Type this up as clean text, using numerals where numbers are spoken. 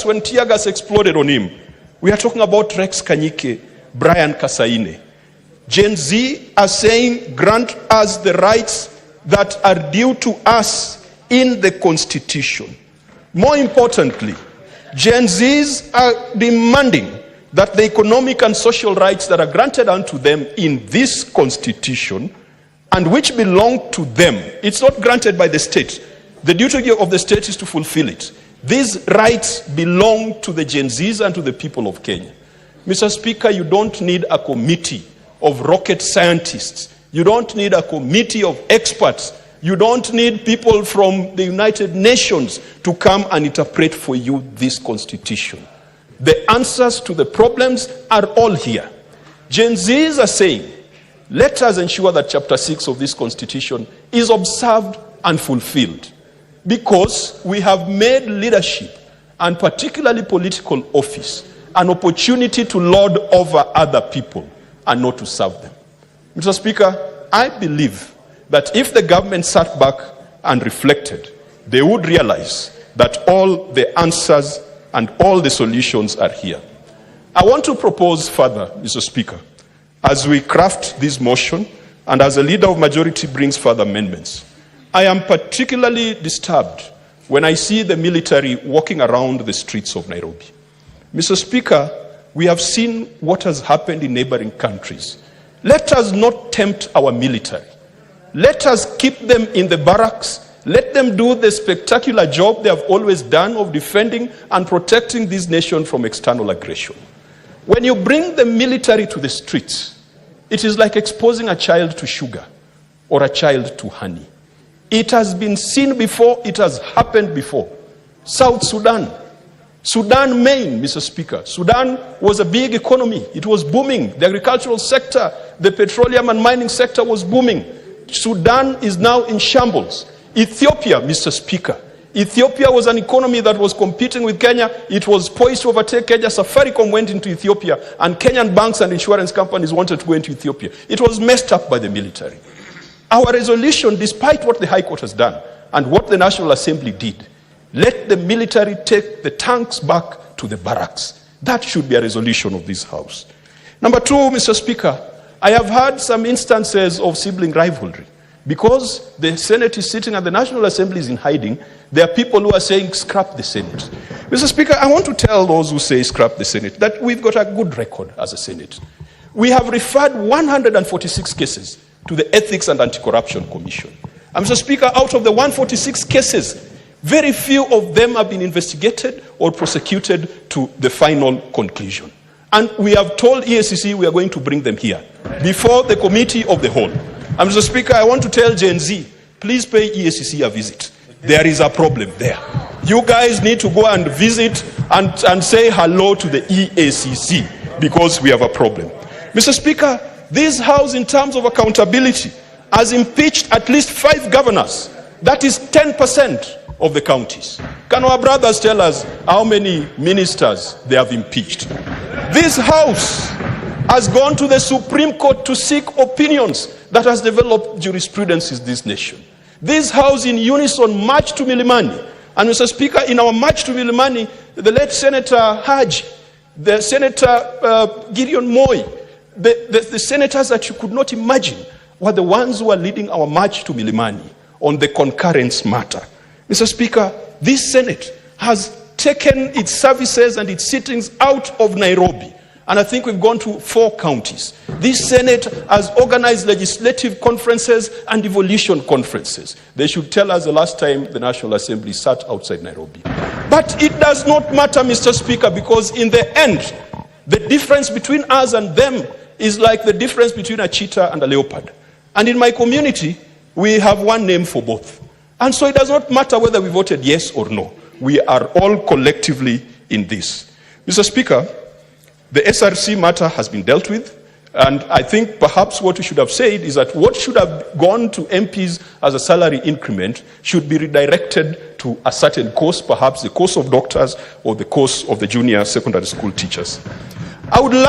when tear gas exploded on him. We are talking about Rex Kanyike, Brian Kasaine. Gen Z are saying, grant us the rights that are due to us in the Constitution. More importantly, Gen Zs are demanding that the economic and social rights that are granted unto them in this Constitution and which belong to them, it's not granted by the state. The duty of the state is to fulfill it. These rights belong to the Gen Zs and to the people of Kenya. Mr. Speaker, you don't need a committee of rocket scientists. You don't need a committee of experts. You don't need people from the United Nations to come and interpret for you this Constitution. The answers to the problems are all here. Gen Zs are saying, let us ensure that Chapter 6 of this Constitution is observed and fulfilled, because we have made leadership, and particularly political office, an opportunity to lord over other people and not to serve them. Mr. Speaker, I believe that if the government sat back and reflected, they would realize that all the answers and all the solutions are here. I want to propose further, Mr. Speaker, as we craft this motion and as a leader of majority brings further amendments. I am particularly disturbed when I see the military walking around the streets of Nairobi. Mr. Speaker, we have seen what has happened in neighboring countries. Let us not tempt our military. Let us keep them in the barracks. Let them do the spectacular job they have always done of defending and protecting this nation from external aggression. When you bring the military to the streets, it is like exposing a child to sugar or a child to honey. It has been seen before, it has happened before. South Sudan, Maine, Mr. Speaker. Sudan was a big economy. It was booming. The agricultural sector, the petroleum and mining sector was booming. Sudan is now in shambles. Ethiopia, Mr. Speaker. Ethiopia was an economy that was competing with Kenya. It was poised to overtake Kenya. Safaricom went into Ethiopia, and Kenyan banks and insurance companies wanted to go into Ethiopia. It was messed up by the military. Our resolution, despite what the High Court has done and what the National Assembly did, let the military take the tanks back to the barracks. That should be a resolution of this House. Number two, Mr. Speaker, I have had some instances of sibling rivalry. Because the Senate is sitting and the National Assembly is in hiding, there are people who are saying, scrap the Senate. Mr. Speaker, I want to tell those who say scrap the Senate that we've got a good record as a Senate. We have referred 146 cases to the Ethics and Anti-Corruption Commission. And Mr. Speaker, out of the 146 cases, very few of them have been investigated or prosecuted to the final conclusion. And we have told EACC we are going to bring them here before the Committee of the Whole. And Mr. Speaker, I want to tell Gen Z, please pay EACC a visit. There is a problem there. You guys need to go and visit and say hello to the EACC, because we have a problem. Mr. Speaker, this House, in terms of accountability, has impeached at least 5 governors. That is 10% of the counties. Can our brothers tell us how many ministers they have impeached? This House has gone to the Supreme Court to seek opinions that has developed jurisprudence in this nation. This House in unison marched to Milimani. And Mr. Speaker, in our march to Milimani, the late Senator Haji, the Senator Gideon Moi, the senators that you could not imagine were the ones who are leading our march to Milimani on the concurrence matter. Mr. Speaker, this Senate has taken its services and its sittings out of Nairobi. And I think we've gone to 4 counties. This Senate has organized legislative conferences and devolution conferences. They should tell us the last time the National Assembly sat outside Nairobi. But it does not matter, Mr. Speaker, because in the end, the difference between us and them is like the difference between a cheetah and a leopard. And in my community, we have one name for both. And so it does not matter whether we voted yes or no. We are all collectively in this. Mr. Speaker, the SRC matter has been dealt with, and I think perhaps what we should have said is that what should have gone to MPs as a salary increment should be redirected to a certain course, perhaps the course of doctors or the course of the junior secondary school teachers. I would like